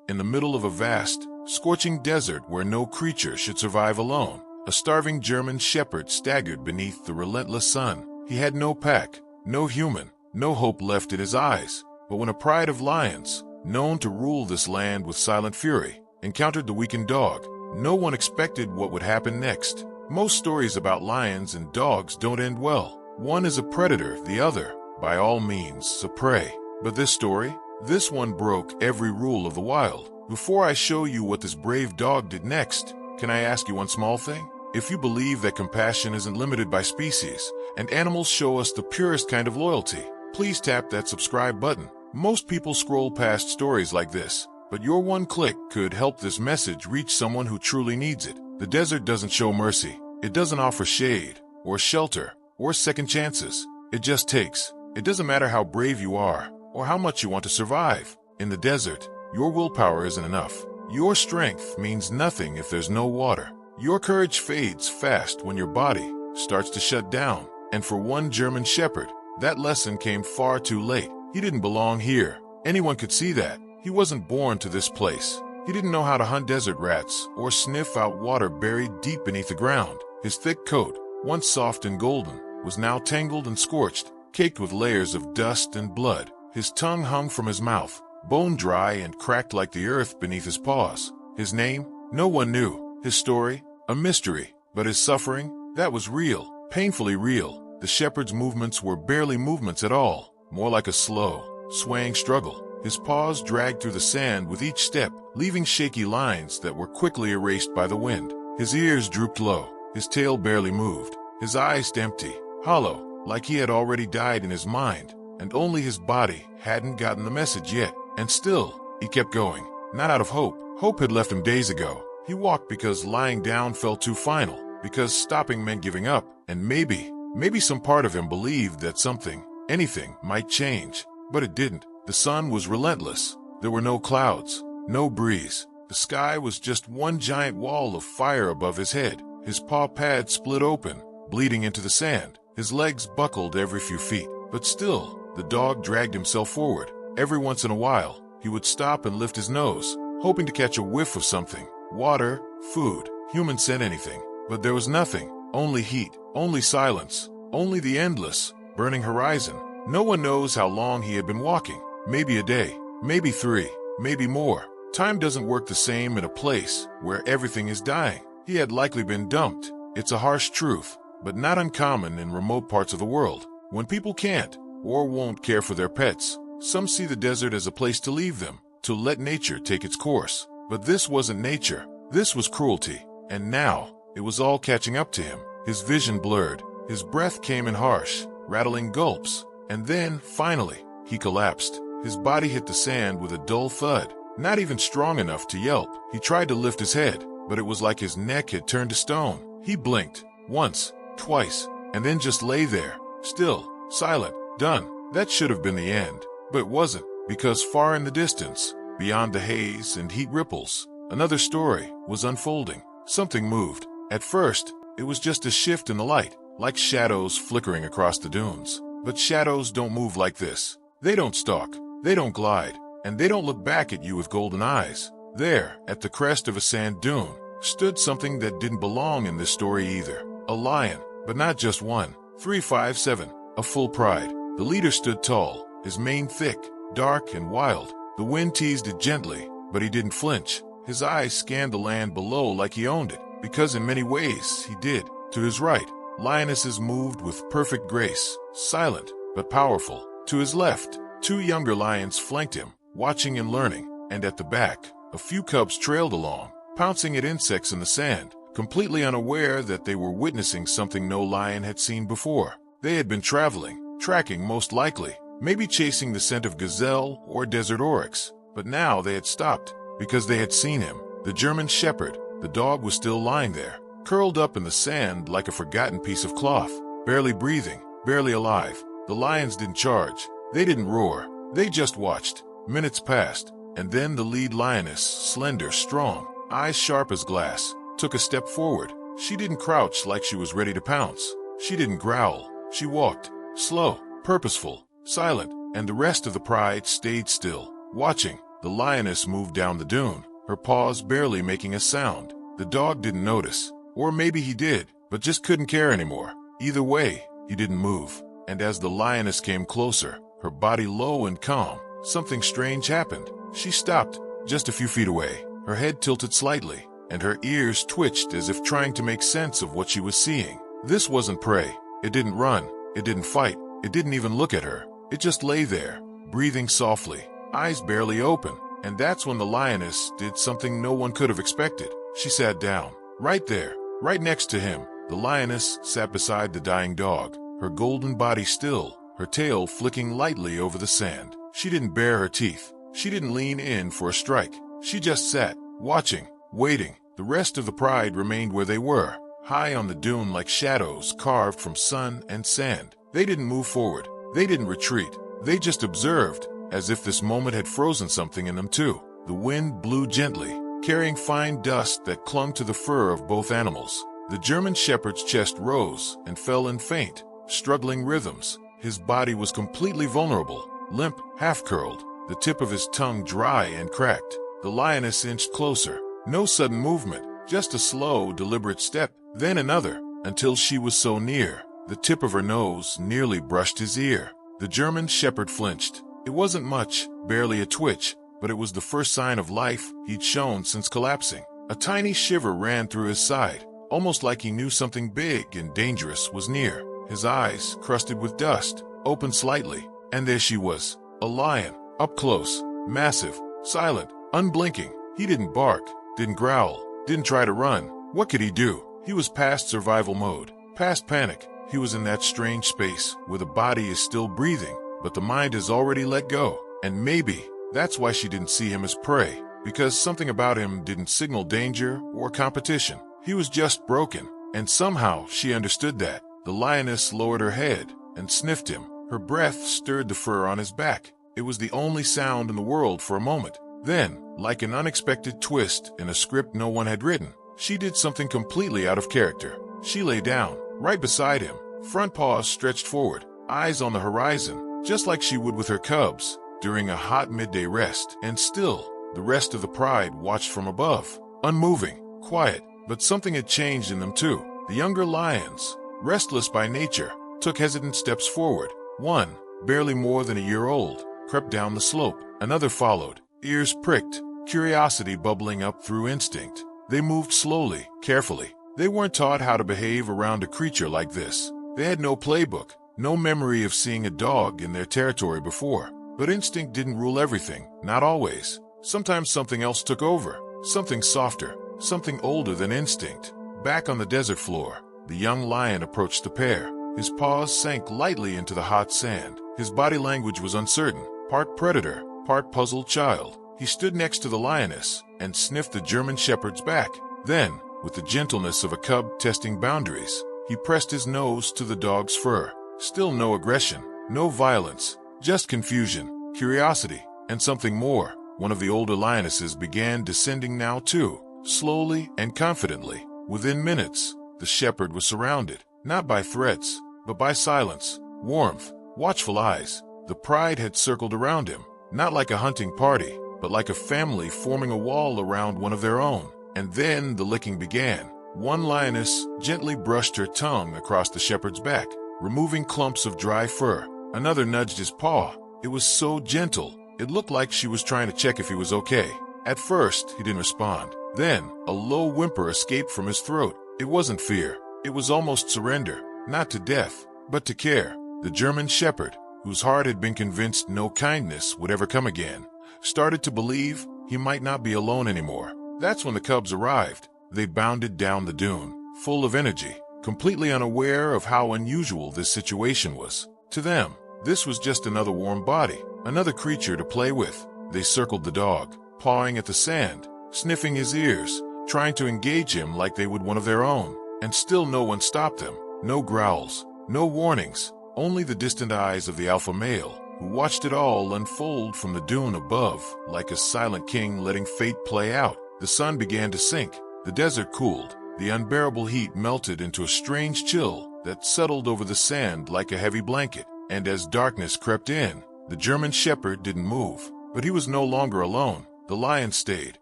in the middle of a vast, scorching desert where no creature should survive alone. A starving German shepherd staggered beneath the relentless sun. He had no pack, no human, no hope left in his eyes. But when a pride of lions, known to rule this land with silent fury, encountered the weakened dog, no one expected what would happen next. Most stories about lions and dogs don't end well. One is a predator, the other, by all means, a prey. But this story? This one broke every rule of the wild. Before I show you what this brave dog did next, can I ask you one small thing? If you believe that compassion isn't limited by species, and animals show us the purest kind of loyalty, please tap that subscribe button. Most people scroll past stories like this, but your one click could help this message reach someone who truly needs it. The desert doesn't show mercy. It doesn't offer shade, or shelter, or second chances. It just takes. It doesn't matter how brave you are, or how much you want to survive. In the desert, your willpower isn't enough. Your strength means nothing if there's no water. Your courage fades fast when your body starts to shut down. And for one German shepherd, that lesson came far too late. He didn't belong here. Anyone could see that. He wasn't born to this place. He didn't know how to hunt desert rats or sniff out water buried deep beneath the ground. His thick coat, once soft and golden, was now tangled and scorched, caked with layers of dust and blood. His tongue hung from his mouth, bone dry and cracked like the earth beneath his paws. His name? No one knew. His story? A mystery. But his suffering? That was real, painfully real. The shepherd's movements were barely movements at all, more like a slow, swaying struggle. His paws dragged through the sand with each step, leaving shaky lines that were quickly erased by the wind. His ears drooped low, his tail barely moved, his eyes empty, hollow, like he had already died in his mind, and only his body hadn't gotten the message yet. And still, he kept going, not out of hope. Hope had left him days ago. He walked because lying down felt too final, because stopping meant giving up, and maybe some part of him believed that something, anything, might change. But it didn't. The sun was relentless. There were no clouds, no breeze. The sky was just one giant wall of fire above his head. His paw pads split open, bleeding into the sand. His legs buckled every few feet. But still, the dog dragged himself forward. Every once in a while, he would stop and lift his nose, hoping to catch a whiff of something. Water, food, human scent, anything. But there was nothing. Only heat, only silence, only the endless, burning horizon. No one knows how long he had been walking. Maybe a day, maybe 3, maybe more. Time doesn't work the same in a place where everything is dying. He had likely been dumped. It's a harsh truth, but not uncommon in remote parts of the world. When people can't or won't care for their pets, some see the desert as a place to leave them, to let nature take its course. But this wasn't nature. This was cruelty. And now, it was all catching up to him. His vision blurred. His breath came in harsh, rattling gulps. And then, finally, he collapsed. His body hit the sand with a dull thud, not even strong enough to yelp. He tried to lift his head, but it was like his neck had turned to stone. He blinked, once, twice, and then just lay there, still, silent, done. That should have been the end, but it wasn't, because far in the distance, beyond the haze and heat ripples, another story was unfolding. Something moved. At first, it was just a shift in the light, like shadows flickering across the dunes. But shadows don't move like this. They don't stalk. They don't glide, and they don't look back at you with golden eyes. There, at the crest of a sand dune, stood something that didn't belong in this story either. A lion, but not just one. 3, 5, 7. A full pride. The leader stood tall, his mane thick, dark and wild. The wind teased it gently, but he didn't flinch. His eyes scanned the land below like he owned it, because in many ways he did. To his right, lionesses moved with perfect grace, silent but powerful. To his left, 2 younger lions flanked him, watching and learning, and at the back, a few cubs trailed along, pouncing at insects in the sand, completely unaware that they were witnessing something no lion had seen before. They had been traveling, tracking most likely, maybe chasing the scent of gazelle or desert oryx, but now they had stopped, because they had seen him. The German shepherd, the dog, was still lying there, curled up in the sand like a forgotten piece of cloth, barely breathing, barely alive. The lions didn't charge. They didn't roar. They just watched. Minutes passed, and then the lead lioness, slender, strong, eyes sharp as glass, took a step forward. She didn't crouch like she was ready to pounce. She didn't growl. She walked, slow, purposeful, silent, and the rest of the pride stayed still, watching. The lioness moved down the dune, her paws barely making a sound. The dog didn't notice, or maybe he did, but just couldn't care anymore. Either way, he didn't move. And as the lioness came closer, her body low and calm, something strange happened. She stopped, just a few feet away, her head tilted slightly, and her ears twitched as if trying to make sense of what she was seeing. This wasn't prey. It didn't run. It didn't fight. It didn't even look at her. It just lay there, breathing softly, eyes barely open. And that's when the lioness did something no one could have expected. She sat down, right there, right next to him. The lioness sat beside the dying dog, her golden body still, her tail flicking lightly over the sand. She didn't bare her teeth. She didn't lean in for a strike. She just sat, watching, waiting. The rest of the pride remained where they were, high on the dune like shadows carved from sun and sand. They didn't move forward. They didn't retreat. They just observed, as if this moment had frozen something in them too. The wind blew gently, carrying fine dust that clung to the fur of both animals. The German shepherd's chest rose and fell in faint, struggling rhythms. His body was completely vulnerable, limp, half-curled, the tip of his tongue dry and cracked. The lioness inched closer. No sudden movement, just a slow, deliberate step, then another, until she was so near. The tip of her nose nearly brushed his ear. The German shepherd flinched. It wasn't much, barely a twitch, but it was the first sign of life he'd shown since collapsing. A tiny shiver ran through his side, almost like he knew something big and dangerous was near. His eyes, crusted with dust, opened slightly, and there she was, a lion, up close, massive, silent, unblinking. He didn't bark, didn't growl, didn't try to run. What could he do? He was past survival mode, past panic. He was in that strange space where the body is still breathing, but the mind has already let go. And maybe that's why she didn't see him as prey, because something about him didn't signal danger or competition. He was just broken, and somehow she understood that. The lioness lowered her head and sniffed him. Her breath stirred the fur on his back. It was the only sound in the world for a moment. Then, like an unexpected twist in a script no one had written, she did something completely out of character. She lay down, right beside him, front paws stretched forward, eyes on the horizon, just like she would with her cubs during a hot midday rest. And still, the rest of the pride watched from above, unmoving, quiet. But something had changed in them too. The younger lions, restless by nature, took hesitant steps forward. One, barely more than a year old, crept down the slope. Another followed, ears pricked, curiosity bubbling up through instinct. They moved slowly, carefully. They weren't taught how to behave around a creature like this. They had no playbook, no memory of seeing a dog in their territory before. But instinct didn't rule everything, not always. Sometimes something else took over, something softer, something older than instinct. Back on the desert floor, the young lion approached the pair. His paws sank lightly into the hot sand. His body language was uncertain, part predator, part puzzled child. He stood next to the lioness and sniffed the German shepherd's back. Then, with the gentleness of a cub testing boundaries, he pressed his nose to the dog's fur. Still no aggression, no violence, just confusion, curiosity, and something more. One of the older lionesses began descending now too, slowly and confidently. Within minutes, the shepherd was surrounded, not by threats, but by silence, warmth, watchful eyes. The pride had circled around him, not like a hunting party, but like a family forming a wall around one of their own. And then the licking began. One lioness gently brushed her tongue across the shepherd's back, removing clumps of dry fur. Another nudged his paw. It was so gentle, it looked like she was trying to check if he was okay. At first, he didn't respond. Then, a low whimper escaped from his throat. It wasn't fear. It was almost surrender, not to death, but to care. The German shepherd, whose heart had been convinced no kindness would ever come again, started to believe he might not be alone anymore. That's when the cubs arrived. They bounded down the dune, full of energy, completely unaware of how unusual this situation was. To them, this was just another warm body, another creature to play with. They circled the dog, pawing at the sand, sniffing his ears, trying to engage him like they would one of their own. And still no one stopped them. No growls, no warnings, only the distant eyes of the alpha male, who watched it all unfold from the dune above, like a silent king letting fate play out. The sun began to sink. The desert cooled. The unbearable heat melted into a strange chill that settled over the sand like a heavy blanket. And as darkness crept in, the German shepherd didn't move. But he was no longer alone. The lions stayed.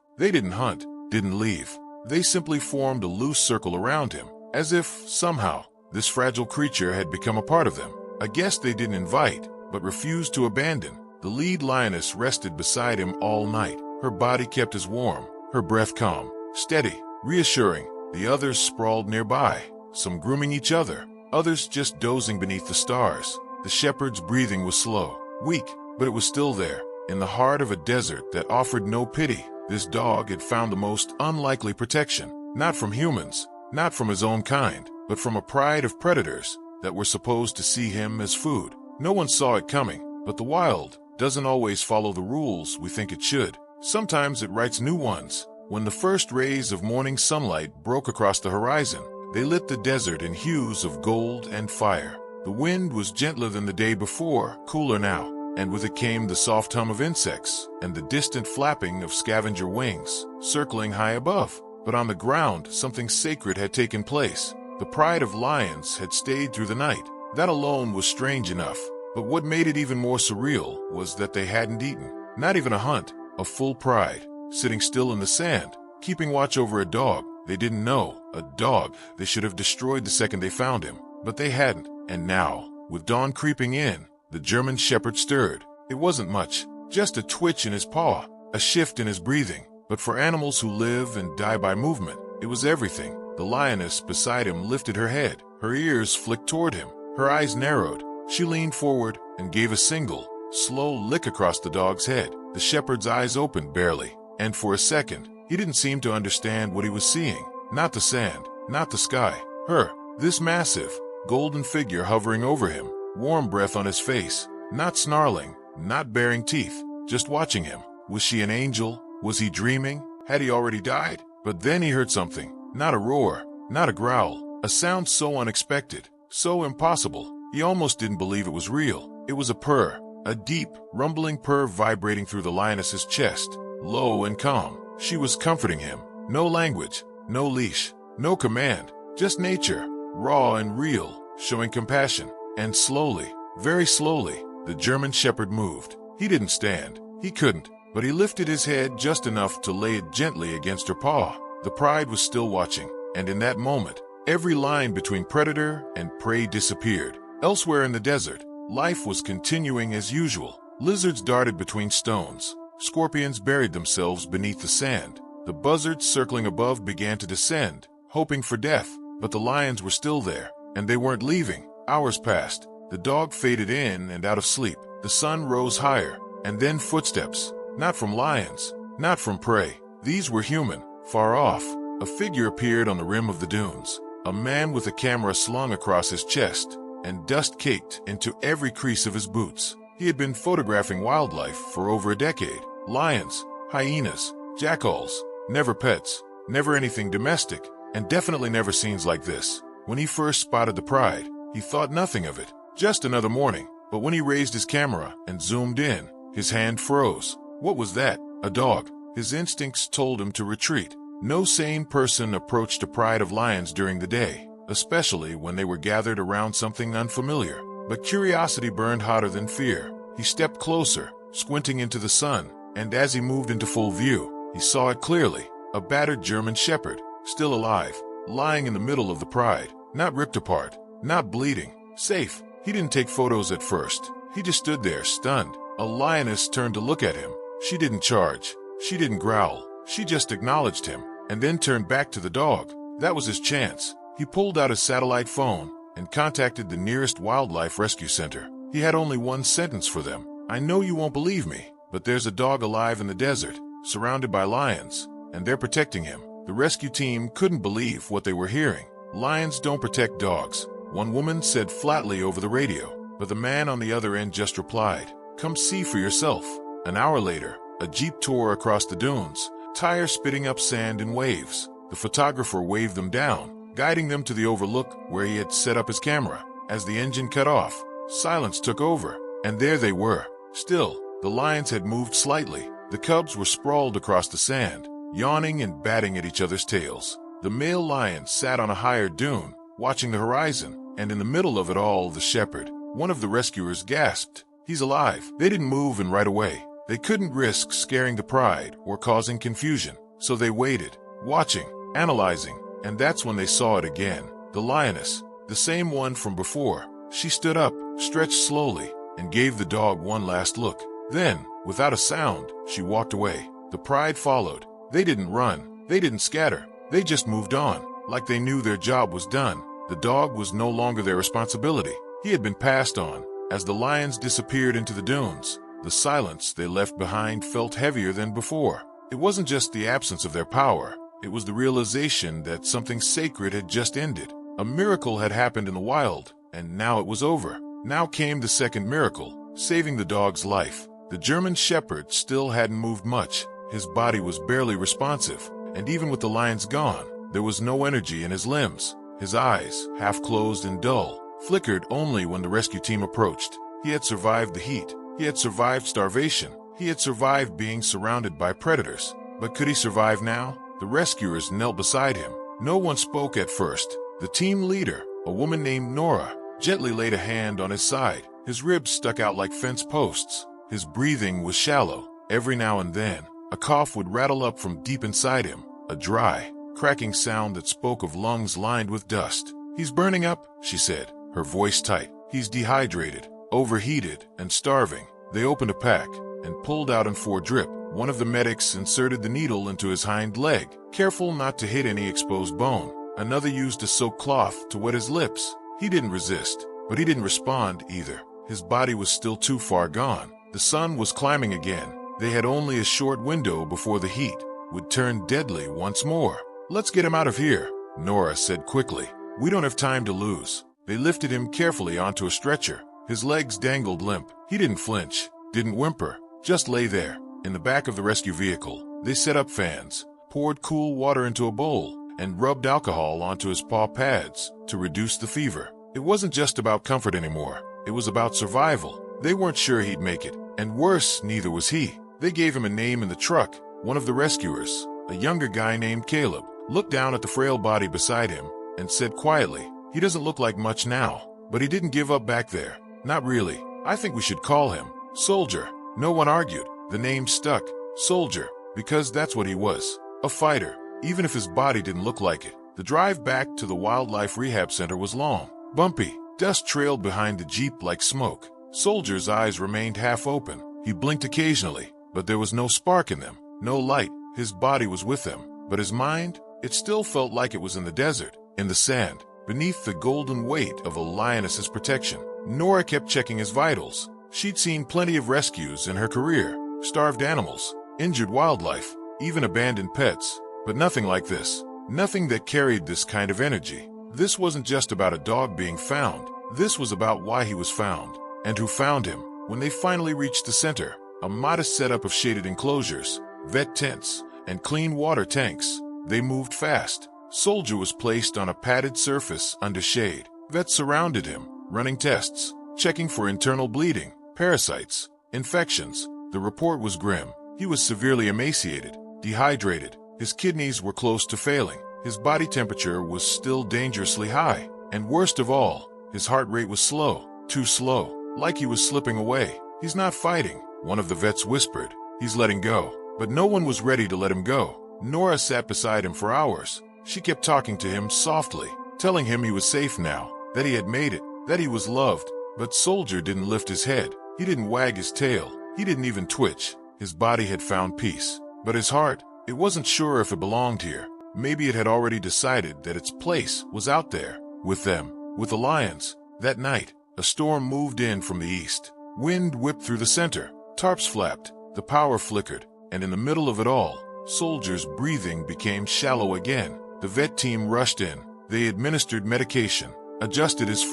They didn't hunt, didn't leave. They simply formed a loose circle around him, as if, somehow, this fragile creature had become a part of them. A guest they didn't invite, but refused to abandon. The lead lioness rested beside him all night. Her body kept as warm, her breath calm, steady, reassuring. The others sprawled nearby, some grooming each other, others just dozing beneath the stars. The shepherd's breathing was slow, weak, but it was still there. In the heart of a desert that offered no pity, this dog had found the most unlikely protection, not from humans, not from his own kind, but from a pride of predators that were supposed to see him as food. No one saw it coming, but the wild doesn't always follow the rules we think it should. Sometimes it writes new ones. When the first rays of morning sunlight broke across the horizon, they lit the desert in hues of gold and fire. The wind was gentler than the day before, cooler now, and with it came the soft hum of insects and the distant flapping of scavenger wings, circling high above. But on the ground, something sacred had taken place. The pride of lions had stayed through the night. That alone was strange enough. But what made it even more surreal was that they hadn't eaten. Not even a hunt, a full pride, sitting still in the sand, keeping watch over a dog they didn't know, a dog they should have destroyed the second they found him. But they hadn't. And now, with dawn creeping in, the German shepherd stirred. It wasn't much, just a twitch in his paw, a shift in his breathing. But for animals who live and die by movement, it was everything. The lioness beside him lifted her head. Her ears flicked toward him. Her eyes narrowed. She leaned forward and gave a single, slow lick across the dog's head. The shepherd's eyes opened barely, and for a second, he didn't seem to understand what he was seeing. Not the sand, not the sky. Her, this massive, golden figure hovering over him, warm breath on his face, not snarling, not baring teeth, just watching him. Was she an angel? Was he dreaming? Had he already died? But then he heard something. Not a roar, not a growl, a sound so unexpected, so impossible. He almost didn't believe it was real. It was a purr, a deep, rumbling purr vibrating through the lioness's chest, low and calm. She was comforting him. No language, no leash, no command, just nature, raw and real, showing compassion. And slowly, very slowly, the German shepherd moved. He didn't stand. He couldn't, but he lifted his head just enough to lay it gently against her paw. The pride was still watching, and in that moment, every line between predator and prey disappeared. Elsewhere in the desert, life was continuing as usual. Lizards darted between stones. Scorpions buried themselves beneath the sand. The buzzards circling above began to descend, hoping for death. But the lions were still there, and they weren't leaving. Hours passed. The dog faded in and out of sleep. The sun rose higher, and then footsteps. Not from lions, not from prey. These were human. Far off, a figure appeared on the rim of the dunes. A man with a camera slung across his chest, and dust caked into every crease of his boots. He had been photographing wildlife for over a decade. Lions, hyenas, jackals, never pets, never anything domestic, and definitely never scenes like this. When he first spotted the pride, he thought nothing of it, just another morning. But when he raised his camera and zoomed in, his hand froze. What was that? A dog. His instincts told him to retreat. No sane person approached a pride of lions during the day, especially when they were gathered around something unfamiliar. But curiosity burned hotter than fear. He stepped closer, squinting into the sun, and as he moved into full view, he saw it clearly. A battered German shepherd, still alive, lying in the middle of the pride, not ripped apart, not bleeding, safe. He didn't take photos at first. He just stood there, stunned. A lioness turned to look at him. She didn't charge. She didn't growl. She just acknowledged him, and then turned back to the dog. That was his chance. He pulled out his satellite phone and contacted the nearest wildlife rescue center. He had only one sentence for them. I know you won't believe me, but there's a dog alive in the desert, surrounded by lions, and they're protecting him. The rescue team couldn't believe what they were hearing. Lions don't protect dogs, one woman said flatly over the radio, but the man on the other end just replied, come see for yourself. An hour later, a jeep tore across the dunes, tires spitting up sand in waves. The photographer waved them down, guiding them to the overlook where he had set up his camera. As the engine cut off, silence took over, and there they were. Still, the lions had moved slightly. The cubs were sprawled across the sand, yawning and batting at each other's tails. The male lion sat on a higher dune, watching the horizon, and in the middle of it all, the shepherd. One of the rescuers gasped, he's alive. They didn't move in right away. They couldn't risk scaring the pride or causing confusion, so they waited, watching, analyzing, and that's when they saw it again. The lioness, the same one from before. She stood up, stretched slowly, and gave the dog one last look. Then, without a sound, she walked away. The pride followed. They didn't run. They didn't scatter. They just moved on, like they knew their job was done. The dog was no longer their responsibility. He had been passed on. As the lions disappeared into the dunes, the silence they left behind felt heavier than before. It wasn't just the absence of their power. It was the realization that something sacred had just ended. A miracle had happened in the wild, and now it was over. Now came the second miracle, saving the dog's life. The German shepherd still hadn't moved much. His body was barely responsive, and even with the lions gone, there was no energy in his limbs. His eyes, half closed and dull, flickered only when the rescue team approached. He had survived the heat. He had survived starvation. He had survived being surrounded by predators. But could he survive now? The rescuers knelt beside him. No one spoke at first. The team leader, a woman named Nora, gently laid a hand on his side. His ribs stuck out like fence posts. His breathing was shallow. Every now and then, a cough would rattle up from deep inside him, a dry, cracking sound that spoke of lungs lined with dust. "He's burning up," she said, her voice tight. "He's dehydrated, overheated, and starving." They opened a pack and pulled out drip. One of the medics inserted the needle into his hind leg, careful not to hit any exposed bone. Another used a soaked cloth to wet his lips. He didn't resist, but he didn't respond either. His body was still too far gone. The sun was climbing again. They had only a short window before the heat would turn deadly once more. "Let's get him out of here," Nora said quickly. "We don't have time to lose." They lifted him carefully onto a stretcher. His legs dangled limp. He didn't flinch, didn't whimper, just lay there. In the back of the rescue vehicle, they set up fans, poured cool water into a bowl, and rubbed alcohol onto his paw pads to reduce the fever. It wasn't just about comfort anymore. It was about survival. They weren't sure he'd make it, and worse, neither was he. They gave him a name in the truck. One of the rescuers, a younger guy named Caleb, looked down at the frail body beside him and said quietly, "He doesn't look like much now, but he didn't give up back there. Not really. I think we should call him Soldier." No one argued. The name stuck, Soldier, because that's what he was, a fighter, even if his body didn't look like it. The drive back to the wildlife rehab center was long, bumpy. Dust trailed behind the Jeep like smoke. Soldier's eyes remained half open. He blinked occasionally, but there was no spark in them, no light. His body was with them, but his mind, it still felt like it was in the desert, in the sand, beneath the golden weight of a lioness's protection. Nora kept checking his vitals. She'd seen plenty of rescues in her career, starved animals, injured wildlife, even abandoned pets, but nothing like this. Nothing that carried this kind of energy. This wasn't just about a dog being found. This was about why he was found, and who found him. When they finally reached the center, a modest setup of shaded enclosures, vet tents, and clean water tanks, they moved fast. Soldier was placed on a padded surface under shade. Vets surrounded him, running tests, checking for internal bleeding, parasites, infections. The report was grim. He was severely emaciated, dehydrated. His kidneys were close to failing. His body temperature was still dangerously high. And worst of all, his heart rate was slow, too slow, like he was slipping away. "He's not fighting," one of the vets whispered. "He's letting go." But no one was ready to let him go. Nora sat beside him for hours. She kept talking to him softly, telling him he was safe now, that he had made it, that he was loved. But Soldier didn't lift his head. He didn't wag his tail. He didn't even twitch. His body had found peace. But his heart, it wasn't sure if it belonged here. Maybe it had already decided that its place was out there, with them, with the lions. That night, a storm moved in from the east. Wind whipped through the center. Tarps flapped. The power flickered. And in the middle of it all, Soldier's breathing became shallow again. The vet team rushed in. They administered medication, adjusted his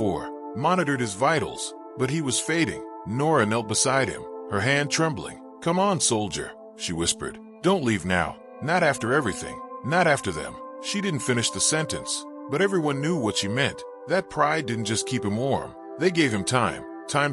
monitored his vitals, but he was fading. Nora knelt beside him, her hand trembling. "Come on, Soldier," she whispered. "Don't leave now. Not after everything. Not after them." She didn't finish the sentence, but everyone knew what she meant. That pride didn't just keep him warm. They gave him time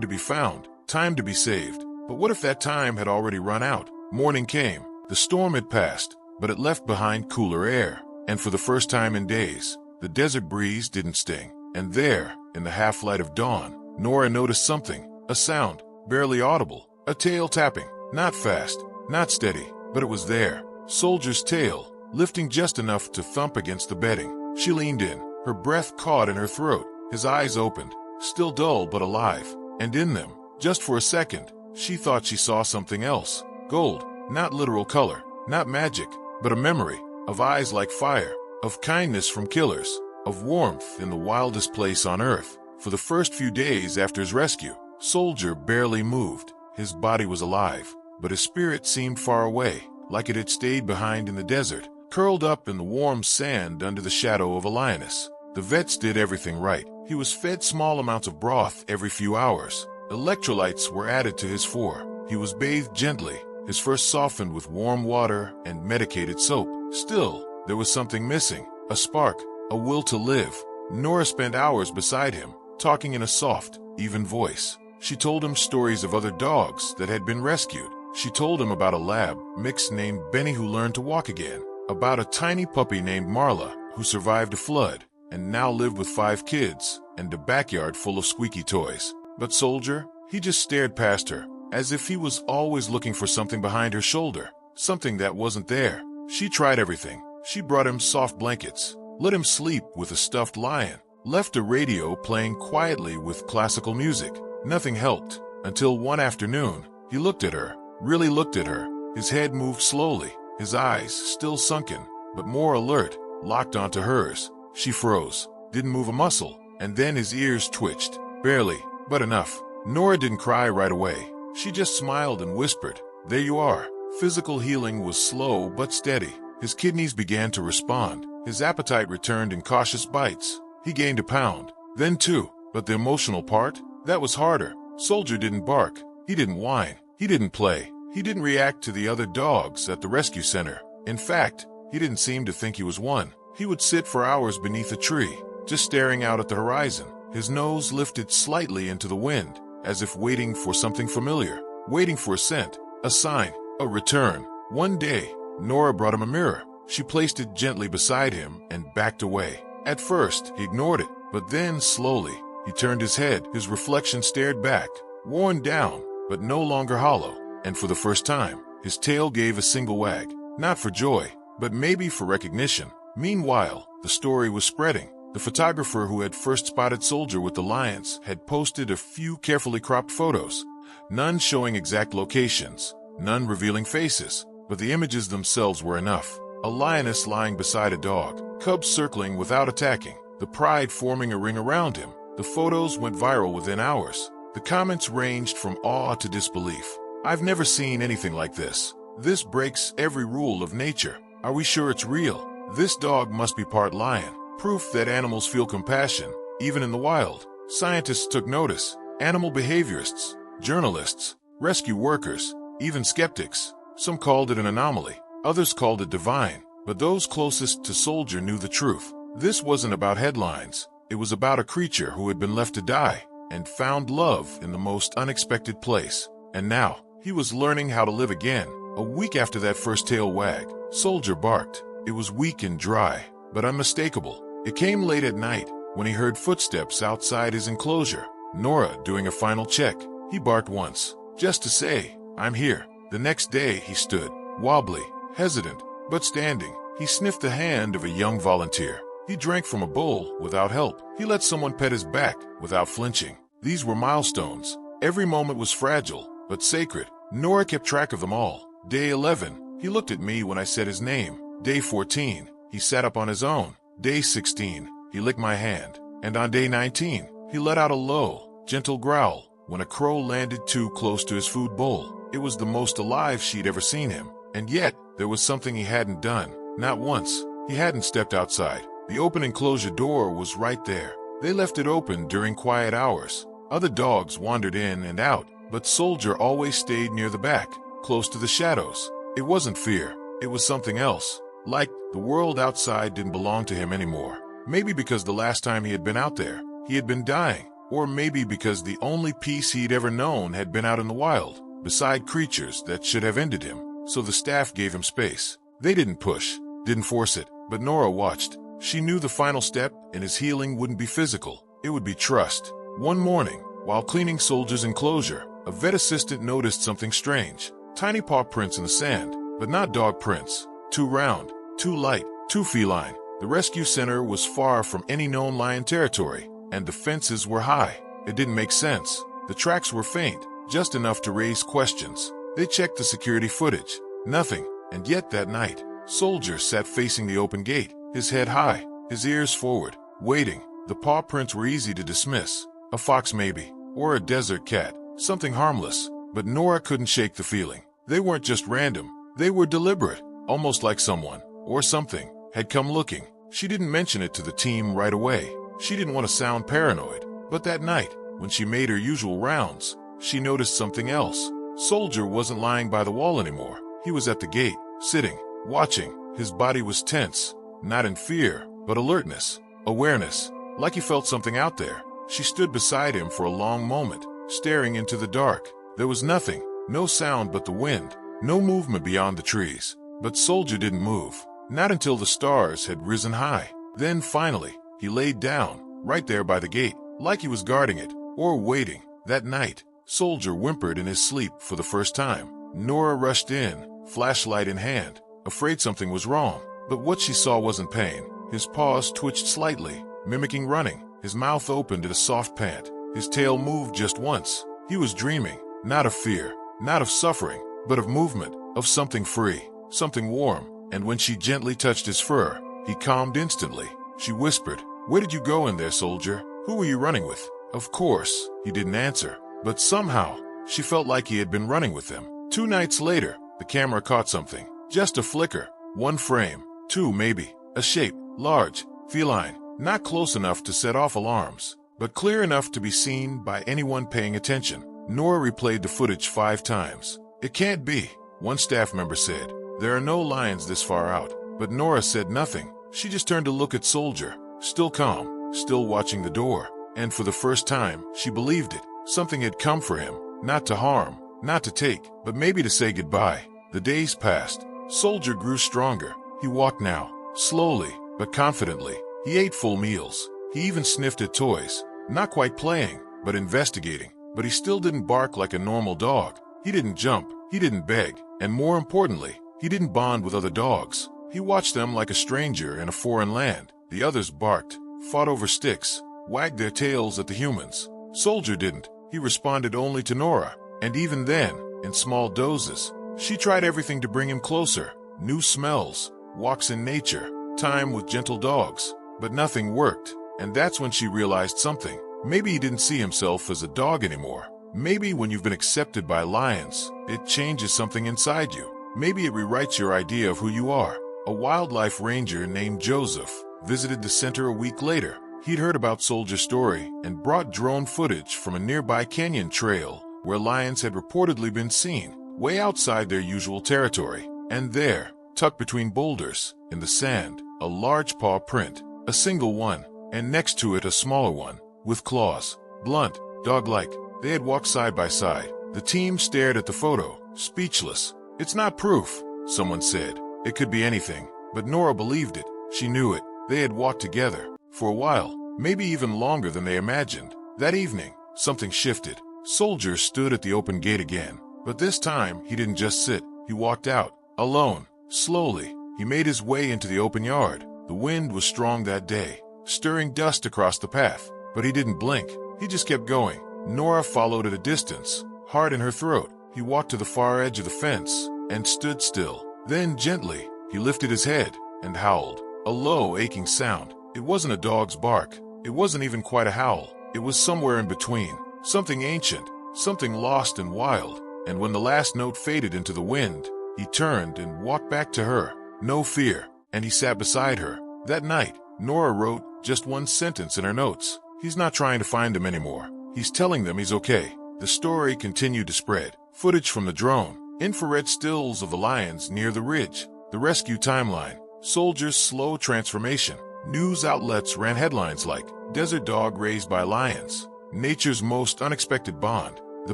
to be found, time to be saved. But what if that time had already run out? Morning came. The storm had passed, but it left behind cooler air. And for the first time in days, the desert breeze didn't sting. And there, in the half light of dawn, Nora noticed something, a sound, barely audible, a tail tapping. Not fast, not steady, but it was there. Soldier's tail, lifting just enough to thump against the bedding. She leaned in, her breath caught in her throat. His eyes opened, still dull but alive, and in them, just for a second, she thought she saw something else. Gold, not literal color, not magic, but a memory, of eyes like fire, of kindness from killers, of warmth in the wildest place on earth. For the first few days after his rescue, Soldier barely moved. His body was alive, but his spirit seemed far away, like it had stayed behind in the desert, curled up in the warm sand under the shadow of a lioness. The vets did everything right. He was fed small amounts of broth every few hours. Electrolytes were added to his fur. He was bathed gently, his fur softened with warm water and medicated soap. Still, there was something missing, a spark, a will to live. Nora spent hours beside him, talking in a soft, even voice. She told him stories of other dogs that had been rescued. She told him about a lab mix named Benny who learned to walk again, about a tiny puppy named Marla who survived a flood and now lived with 5 kids and a backyard full of squeaky toys. But Soldier, he just stared past her, as if he was always looking for something behind her shoulder, something that wasn't there. She tried everything. She brought him soft blankets, let him sleep with a stuffed lion, left a radio playing quietly with classical music. Nothing helped, until one afternoon, he looked at her, really looked at her. His head moved slowly, his eyes still sunken, but more alert, locked onto hers. She froze, didn't move a muscle, and then his ears twitched. Barely, but enough. Nora didn't cry right away. She just smiled and whispered, "There you are." Physical healing was slow but steady. His kidneys began to respond. His appetite returned in cautious bites. He gained a pound, then 2. But the emotional part? That was harder. Soldier didn't bark. He didn't whine. He didn't play. He didn't react to the other dogs at the rescue center. In fact, he didn't seem to think he was one. He would sit for hours beneath a tree, just staring out at the horizon. His nose lifted slightly into the wind, as if waiting for something familiar, waiting for a scent, a sign, a return. One day, Nora brought him a mirror. She placed it gently beside him and backed away. At first, he ignored it, but then slowly, he turned his head. His reflection stared back, worn down, but no longer hollow. And for the first time, his tail gave a single wag, not for joy, but maybe for recognition. Meanwhile, the story was spreading. The photographer who had first spotted Soldier with the lions had posted a few carefully cropped photos, none showing exact locations, none revealing faces, but the images themselves were enough. A lioness lying beside a dog, cubs circling without attacking, the pride forming a ring around him. The photos went viral within hours. The comments ranged from awe to disbelief. "I've never seen anything like this. This breaks every rule of nature. Are we sure it's real? This dog must be part lion. Proof that animals feel compassion, even in the wild." Scientists took notice. Animal behaviorists, journalists, rescue workers, even skeptics. Some called it an anomaly. Others called it divine. But those closest to Soldier knew the truth. This wasn't about headlines. It was about a creature who had been left to die and found love in the most unexpected place. And now, he was learning how to live again. A week after that first tail wag, Soldier barked. It was weak and dry, but unmistakable. It came late at night, when he heard footsteps outside his enclosure. Nora doing a final check. He barked once, just to say, "I'm here." The next day he stood, wobbly, hesitant, but standing. He sniffed the hand of a young volunteer. He drank from a bowl without help. He let someone pet his back without flinching. These were milestones. Every moment was fragile, but sacred. Nora kept track of them all. Day 11, he looked at me when I said his name. Day 14, he sat up on his own. Day 16, he licked my hand. And on day 19, he let out a low, gentle growl when a crow landed too close to his food bowl. It was the most alive she'd ever seen him. And yet, there was something he hadn't done. Not once. He hadn't stepped outside. The open enclosure door was right there. They left it open during quiet hours. Other dogs wandered in and out, but Soldier always stayed near the back, close to the shadows. It wasn't fear. It was something else. Like the world outside didn't belong to him anymore. Maybe because the last time he had been out there, he had been dying. Or maybe because the only peace he'd ever known had been out in the wild, beside creatures that should have ended him. So the staff gave him space. They didn't push, didn't force it, but Nora watched. She knew the final step in his healing wouldn't be physical. It would be trust. One morning, while cleaning Soldier's enclosure, a vet assistant noticed something strange. Tiny paw prints in the sand, but not dog prints. Too round, too light, too feline. The rescue center was far from any known lion territory, and the fences were high. It didn't make sense. The tracks were faint, just enough to raise questions. They checked the security footage. Nothing. And yet that night, Soldier sat facing the open gate, his head high, his ears forward, waiting. The paw prints were easy to dismiss. A fox maybe, or a desert cat, something harmless. But Nora couldn't shake the feeling. They weren't just random. They were deliberate, almost like someone, or something, had come looking. She didn't mention it to the team right away. She didn't want to sound paranoid. But that night, when she made her usual rounds, she noticed something else. Soldier wasn't lying by the wall anymore. He was at the gate, sitting, watching. His body was tense, not in fear, but alertness, awareness, like he felt something out there. She stood beside him for a long moment, staring into the dark. There was nothing, no sound but the wind, no movement beyond the trees. But Soldier didn't move, not until the stars had risen high. Then finally, he laid down, right there by the gate, like he was guarding it, or waiting. That night, Soldier whimpered in his sleep for the first time. Nora rushed in, flashlight in hand, afraid something was wrong. But what she saw wasn't pain. His paws twitched slightly, mimicking running. His mouth opened in a soft pant. His tail moved just once. He was dreaming, not of fear, not of suffering, but of movement, of something free, something warm. And when she gently touched his fur, he calmed instantly. She whispered, "Where did you go in there, Soldier? Who were you running with?" Of course, he didn't answer. But somehow, she felt like he had been running with them. 2 nights later, the camera caught something. Just a flicker. 1 frame. 2 maybe. A shape. Large. Feline. Not close enough to set off alarms, but clear enough to be seen by anyone paying attention. Nora replayed the footage 5 times. "It can't be," one staff member said. "There are no lions this far out." But Nora said nothing. She just turned to look at Soldier, still calm, still watching the door. And for the first time, she believed it. Something had come for him, not to harm, not to take, but maybe to say goodbye. The days passed. Soldier grew stronger. He walked now, slowly, but confidently. He ate full meals. He even sniffed at toys, not quite playing, but investigating. But he still didn't bark like a normal dog. He didn't jump. He didn't beg. And more importantly, he didn't bond with other dogs. He watched them like a stranger in a foreign land. The others barked, fought over sticks, wagged their tails at the humans. Soldier didn't. He responded only to Nora. And even then, in small doses. She tried everything to bring him closer. New smells, walks in nature, time with gentle dogs. But nothing worked. And that's when she realized something. Maybe he didn't see himself as a dog anymore. Maybe when you've been accepted by lions, it changes something inside you. Maybe it rewrites your idea of who you are. A wildlife ranger named Joseph visited the center a week later. He'd heard about Soldier's story and brought drone footage from a nearby canyon trail where lions had reportedly been seen, way outside their usual territory. And there, tucked between boulders, in the sand, a large paw print, a single one, and next to it a smaller one, with claws, blunt, dog-like. They had walked side by side. The team stared at the photo, speechless. "It's not proof," someone said. "It could be anything." But Nora believed it. She knew it. They had walked together, for a while, maybe even longer than they imagined. That evening, something shifted. Soldier stood at the open gate again. But this time, he didn't just sit. He walked out, alone, slowly. He made his way into the open yard. The wind was strong that day, stirring dust across the path. But he didn't blink. He just kept going. Nora followed at a distance, heart in her throat. He walked to the far edge of the fence and stood still. Then gently, he lifted his head and howled. A low, aching sound. It wasn't a dog's bark. It wasn't even quite a howl. It was somewhere in between. Something ancient, something lost and wild. And when the last note faded into the wind, he turned and walked back to her. No fear. And he sat beside her. That night, Nora wrote just one sentence in her notes. He's not trying to find them anymore. He's telling them he's okay. The story continued to spread. Footage from the drone, infrared stills of the lions near the ridge, the rescue timeline, Soldier's slow transformation. News outlets ran headlines like, "Desert dog raised by lions. Nature's most unexpected bond. The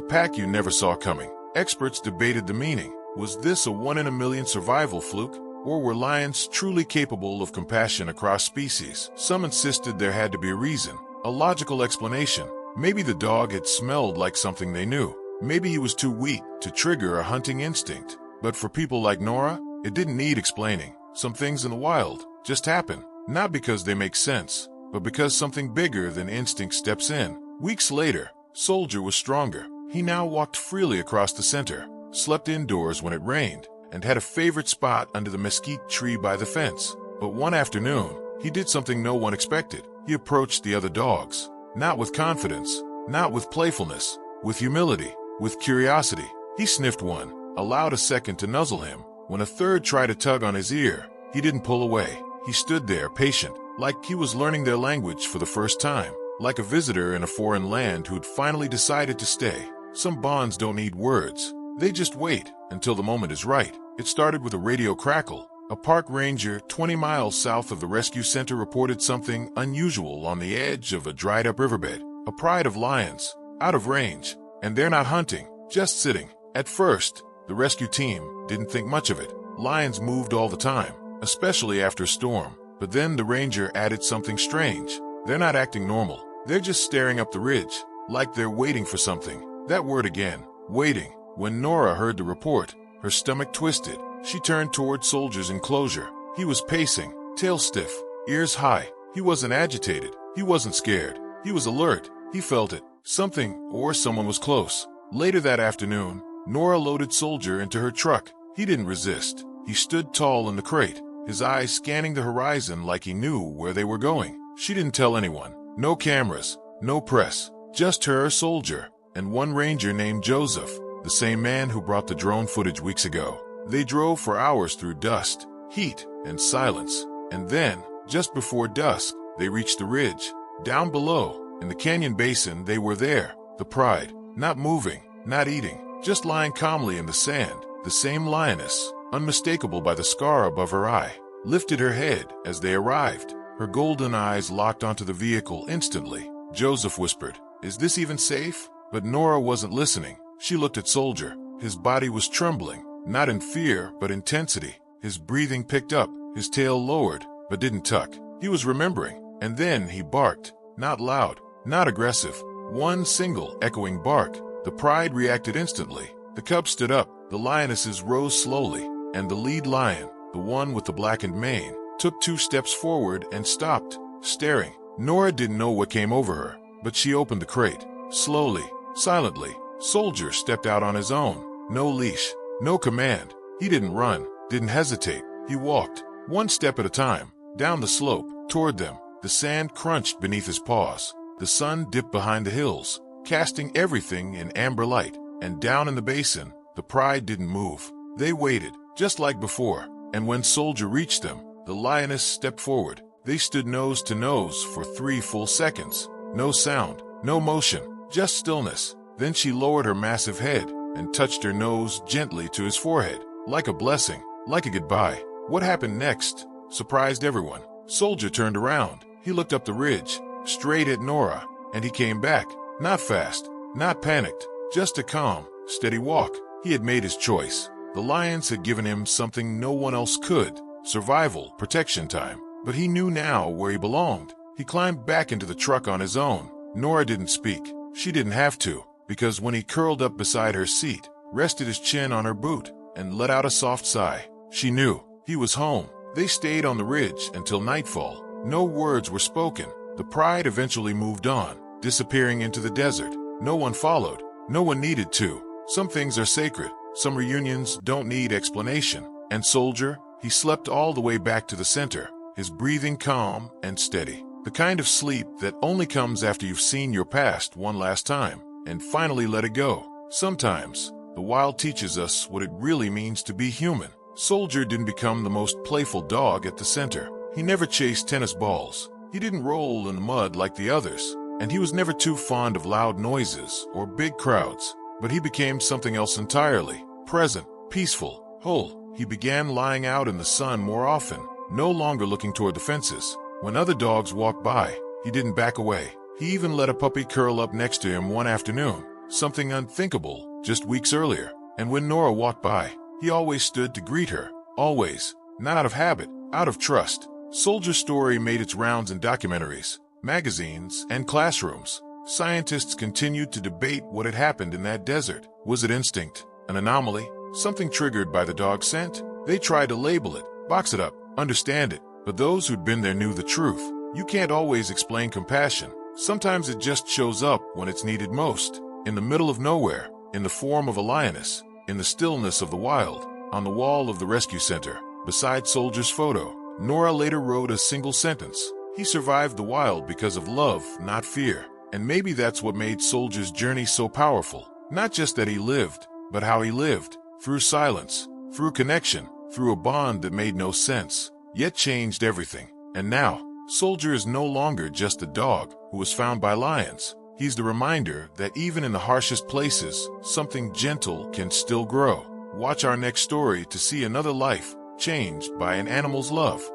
pack you never saw coming." Experts debated the meaning. Was this a 1-in-a-million survival fluke? Or were lions truly capable of compassion across species? Some insisted there had to be a reason, a logical explanation. Maybe the dog had smelled like something they knew. Maybe he was too weak to trigger a hunting instinct. But for people like Nora, it didn't need explaining. Some things in the wild just happen, not because they make sense, but because something bigger than instinct steps in. Weeks later, Soldier was stronger. He now walked freely across the center, slept indoors when it rained, and had a favorite spot under the mesquite tree by the fence. But one afternoon, he did something no one expected. He approached the other dogs, not with confidence, not with playfulness, with humility, with curiosity. He sniffed one, allowed a second to nuzzle him. When a third tried to tug on his ear, he didn't pull away. He stood there, patient, like he was learning their language for the first time, like a visitor in a foreign land who'd finally decided to stay. Some bonds don't need words. They just wait until the moment is right. It started with a radio crackle. A park ranger 20 miles south of the rescue center reported something unusual on the edge of a dried-up riverbed. A pride of lions, out of range, and they're not hunting, just sitting. At first, the rescue team didn't think much of it. Lions moved all the time, especially after a storm. But then the ranger added something strange. They're not acting normal. They're just staring up the ridge, like they're waiting for something. That word again, waiting. When Nora heard the report, her stomach twisted. She turned toward Soldier's enclosure. He was pacing, tail stiff, ears high. He wasn't agitated. He wasn't scared. He was alert. He felt it. Something or someone was close. Later that afternoon, Nora loaded Soldier into her truck. He didn't resist. He stood tall in the crate, his eyes scanning the horizon like he knew where they were going. She didn't tell anyone. No cameras, no press, just her, Soldier, and one ranger named Joseph, the same man who brought the drone footage weeks ago. They drove for hours through dust, heat, and silence. And then, just before dusk, they reached the ridge. Down below, in the canyon basin, they were there. The pride, not moving, not eating, just lying calmly in the sand. The same lioness, unmistakable by the scar above her eye, lifted her head as they arrived. Her golden eyes locked onto the vehicle instantly. Joseph whispered, "Is this even safe?" But Nora wasn't listening. She looked at Soldier. His body was trembling, not in fear, but intensity. His breathing picked up, his tail lowered, but didn't tuck. He was remembering. And then he barked, not loud, not aggressive. One single, echoing bark. The pride reacted instantly. The cub stood up. The lionesses rose slowly, and the lead lion, the one with the blackened mane, took 2 steps forward and stopped, staring. Nora didn't know what came over her, but she opened the crate. Slowly, silently, Soldier stepped out on his own. No leash, no command. He didn't run, didn't hesitate. He walked, 1 step at a time, down the slope, toward them. The sand crunched beneath his paws. The sun dipped behind the hills, casting everything in amber light. And down in the basin, the pride didn't move. They waited, just like before. And when Soldier reached them, the lioness stepped forward. They stood nose to nose for 3 full seconds. No sound, no motion, just stillness. Then she lowered her massive head and touched her nose gently to his forehead, like a blessing, like a goodbye. What happened next surprised everyone. Soldier turned around. He looked up the ridge, straight at Nora, and he came back. Not fast, not panicked, just a calm, steady walk. He had made his choice. The lions had given him something no one else could. Survival, protection time. But he knew now where he belonged. He climbed back into the truck on his own. Nora didn't speak. She didn't have to, because when he curled up beside her seat, rested his chin on her boot, and let out a soft sigh, she knew he was home. They stayed on the ridge until nightfall. No words were spoken. The pride eventually moved on, disappearing into the desert. No one followed. No one needed to. Some things are sacred. Some reunions don't need explanation. And Soldier, he slept all the way back to the center, his breathing calm and steady. The kind of sleep that only comes after you've seen your past one last time and finally let it go. Sometimes, the wild teaches us what it really means to be human. Soldier didn't become the most playful dog at the center. He never chased tennis balls. He didn't roll in the mud like the others. And he was never too fond of loud noises or big crowds. But he became something else entirely. Present, peaceful, whole. He began lying out in the sun more often, no longer looking toward the fences. When other dogs walked by, he didn't back away. He even let a puppy curl up next to him one afternoon, something unthinkable just weeks earlier. And when Nora walked by, he always stood to greet her. Always. Not out of habit, out of trust. Soldier's story made its rounds in documentaries, magazines, and classrooms. scientists continued to debate what had happened in that desert. Was it instinct? An anomaly? Something triggered by the dog's scent? They tried to label it, box it up, understand it, but those who'd been there knew the truth. You can't always explain compassion. Sometimes it just shows up when it's needed most. In the middle of nowhere, in the form of a lioness, in the stillness of the wild, on the wall of the rescue center, beside Soldier's photo, Nora later wrote a single sentence. He survived the wild because of love, not fear. And maybe that's what made Soldier's journey so powerful. Not just that he lived, but how he lived. Through silence, through connection, through a bond that made no sense, yet changed everything. And now, Soldier is no longer just a dog who was found by lions. He's the reminder that even in the harshest places, something gentle can still grow. Watch our next story to see another life changed by an animal's love.